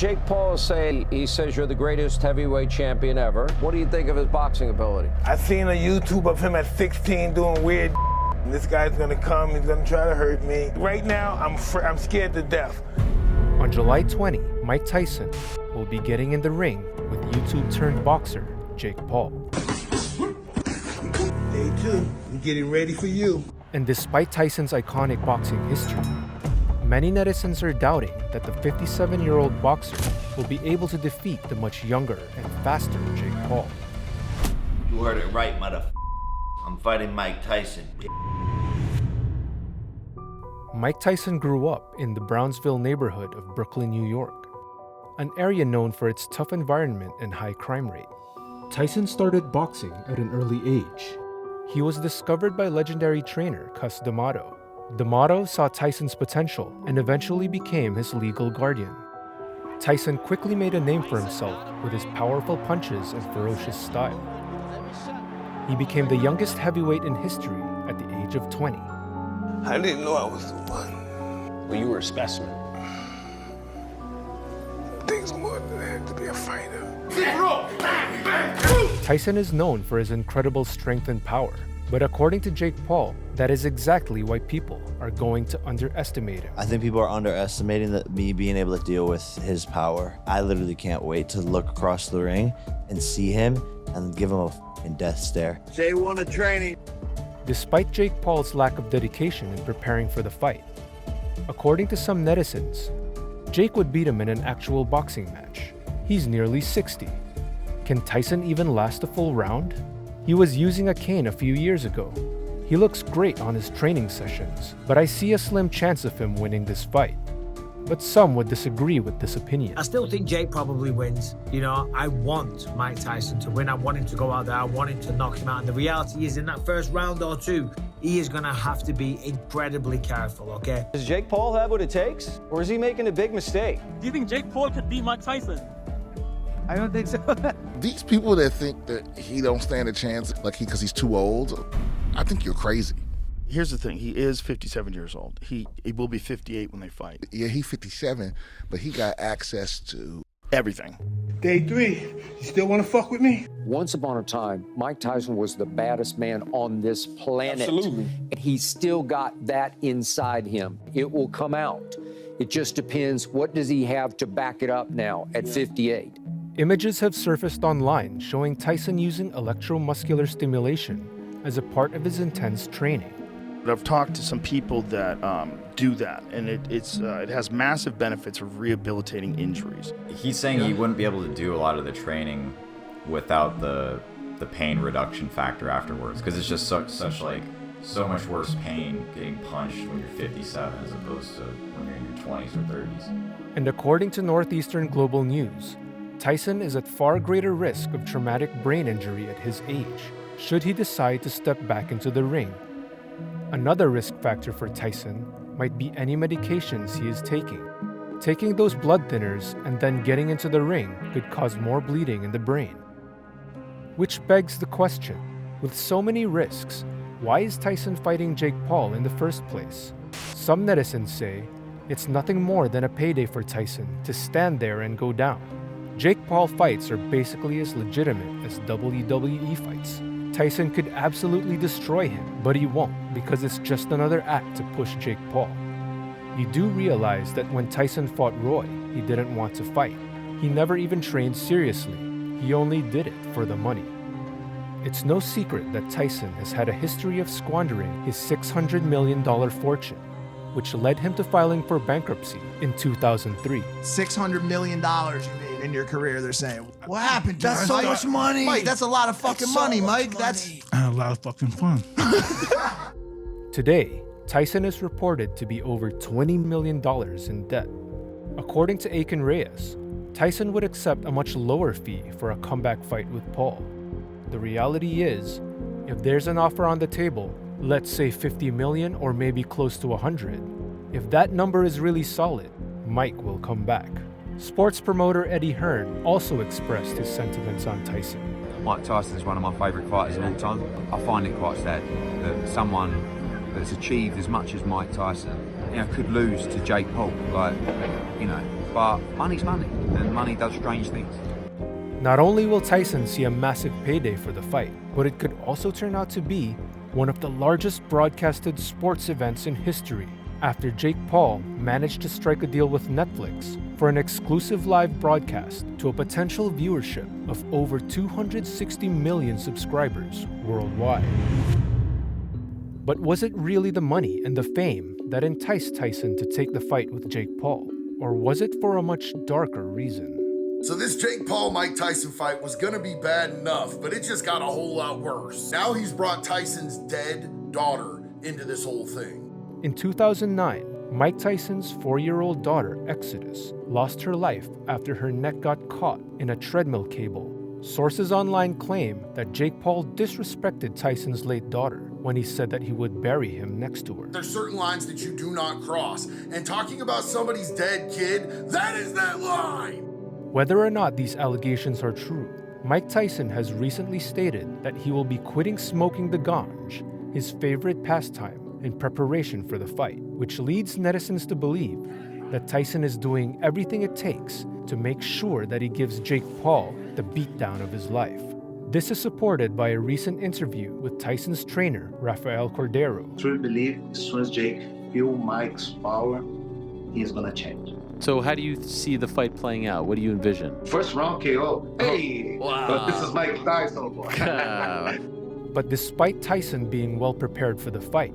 Jake Paul he says you're the greatest heavyweight champion ever. What do you think of his boxing ability? I seen a YouTube of him at 16 doing weird. This guy's gonna come, he's gonna try to hurt me. Right now, I'm scared to death. On July 20, Mike Tyson will be getting in the ring with YouTube-turned boxer Jake Paul. Day 2, I'm getting ready for you. And despite Tyson's iconic boxing history, many netizens are doubting that the 57-year-old boxer will be able to defeat the much younger and faster Jake Paul. You heard it right, motherfucker. I'm fighting Mike Tyson. Mike Tyson grew up in the Brownsville neighborhood of Brooklyn, New York, an area known for its tough environment and high crime rate. Tyson started boxing at an early age. He was discovered by legendary trainer Cus D'Amato. D'Amato saw Tyson's potential and eventually became his legal guardian. Tyson quickly made a name for himself with his powerful punches and ferocious style. He became the youngest heavyweight in history at the age of 20. I didn't know I was the one. Well, you were a specimen. Things more than that to be a fighter. Tyson is known for his incredible strength and power, but according to Jake Paul, that is exactly why people are going to underestimate him. I think people are underestimating me being able to deal with his power. I literally can't wait to look across the ring and see him and give him a f***ing death stare. Day 1 of training. Despite Jake Paul's lack of dedication in preparing for the fight, according to some netizens, Jake would beat him in an actual boxing match. He's nearly 60. Can Tyson even last a full round? He was using a cane a few years ago. He looks great on his training sessions, but I see a slim chance of him winning this fight. But some would disagree with this opinion. I still think Jake probably wins. You know, I want Mike Tyson to win. I want him to go out there. I want him to knock him out. And the reality is, in that first round or two, he is going to have to be incredibly careful, okay? Does Jake Paul have what it takes? Or is he making a big mistake? Do you think Jake Paul could beat Mike Tyson? I don't think so. These people that think that he don't stand a chance, like because he's too old, I think you're crazy. Here's the thing, he is 57 years old. He will be 58 when they fight. Yeah, he's 57, but he got access to Everything. Day 3, you still want to fuck with me? Once upon a time, Mike Tyson was the baddest man on this planet. Absolutely. And he's still got that inside him. It will come out. It just depends, what does he have to back it up now at 58? Images have surfaced online showing Tyson using electromuscular stimulation as a part of his intense training. I've talked to some people that do that, and it has massive benefits of rehabilitating injuries. He's saying he wouldn't be able to do a lot of the training without the pain reduction factor afterwards, because it's just so much worse pain getting punched when you're 57 as opposed to when you're in your 20s or 30s. And according to Northeastern Global News, Tyson is at far greater risk of traumatic brain injury at his age, should he decide to step back into the ring. Another risk factor for Tyson might be any medications he is taking. Taking those blood thinners and then getting into the ring could cause more bleeding in the brain. Which begs the question, with so many risks, why is Tyson fighting Jake Paul in the first place? Some netizens say it's nothing more than a payday for Tyson to stand there and go down. Jake Paul fights are basically as legitimate as WWE fights. Tyson could absolutely destroy him, but he won't because it's just another act to push Jake Paul. You do realize that when Tyson fought Roy, he didn't want to fight. He never even trained seriously. He only did it for the money. It's no secret that Tyson has had a history of squandering his $600 million fortune, which led him to filing for bankruptcy in 2003. $600 million you made in your career, they're saying. What happened, John? That's so much money. Mike, that's a lot of fucking money, Mike. That's a lot of fucking fun. Today, Tyson is reported to be over $20 million in debt. According to Aiken Reyes, Tyson would accept a much lower fee for a comeback fight with Paul. The reality is, if there's an offer on the table, let's say 50 million or maybe close to 100, if that number is really solid, Mike will come back. Sports promoter Eddie Hearn also expressed his sentiments on Tyson. Mike Tyson is one of my favourite fighters of all time. I find it quite sad that someone that's achieved as much as Mike Tyson, could lose to Jake Paul, but money's money, and money does strange things. Not only will Tyson see a massive payday for the fight, but it could also turn out to be one of the largest broadcasted sports events in history, after Jake Paul managed to strike a deal with Netflix for an exclusive live broadcast to a potential viewership of over 260 million subscribers worldwide. But was it really the money and the fame that enticed Tyson to take the fight with Jake Paul? Or was it for a much darker reason? So this Jake Paul-Mike Tyson fight was gonna be bad enough, but it just got a whole lot worse. Now he's brought Tyson's dead daughter into this whole thing. In 2009, Mike Tyson's 4-year-old daughter, Exodus, lost her life after her neck got caught in a treadmill cable. Sources online claim that Jake Paul disrespected Tyson's late daughter when he said that he would bury him next to her. There's certain lines that you do not cross, and talking about somebody's dead kid, that is that line! Whether or not these allegations are true, Mike Tyson has recently stated that he will be quitting smoking the ganj, his favorite pastime, in preparation for the fight, which leads netizens to believe that Tyson is doing everything it takes to make sure that he gives Jake Paul the beatdown of his life. This is supported by a recent interview with Tyson's trainer, Rafael Cordero. I truly believe as soon as Jake feels Mike's power, he's gonna change. So how do you see the fight playing out? What do you envision? First round KO. Hey! Wow. But this is Mike Tyson. But despite Tyson being well prepared for the fight,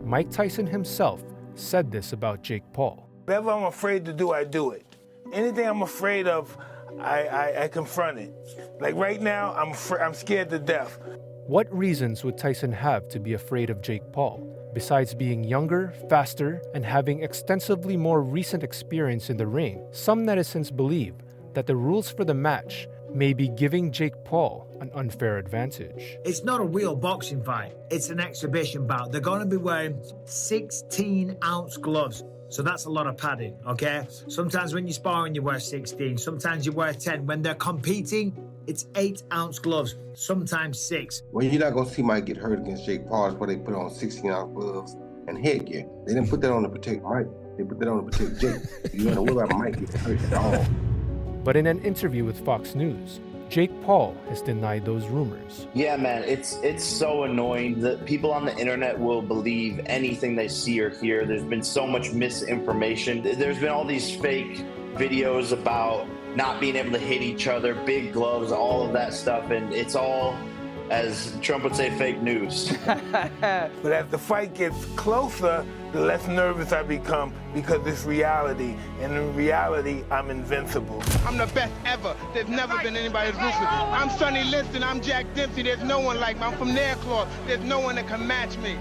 Mike Tyson himself said this about Jake Paul. Whatever I'm afraid to do, I do it. Anything I'm afraid of, I confront it. Like right now, I'm scared to death. What reasons would Tyson have to be afraid of Jake Paul, besides being younger, faster, and having extensively more recent experience in the ring? Some netizens believe that the rules for the match may be giving Jake Paul an unfair advantage. It's not a real boxing fight. It's an exhibition bout. They're going to be wearing 16-ounce gloves. So that's a lot of padding, okay? Sometimes when you're sparring, you wear 16. Sometimes you wear 10. When they're competing, it's 8-ounce gloves, sometimes 6. Well, you're not going to see Mike get hurt against Jake Paul. That's why they put on 16-ounce gloves and headgear. They didn't put that on to protect Mike. They put that on to protect Jake. You got to worry about Mike getting hurt at all. But in an interview with Fox News, Jake Paul has denied those rumors. Yeah, man, it's so annoying that people on the internet will believe anything they see or hear. There's been so much misinformation. There's been all these fake videos about not being able to hit each other, big gloves, all of that stuff, and it's all, as Trump would say, fake news. But as the fight gets closer, the less nervous I become because it's reality. And in reality, I'm invincible. I'm the best ever. There's never been anybody as ruthless. I'm Sonny Liston. I'm Jack Dempsey. There's no one like me. I'm from Nairclaw. There's no one that can match me.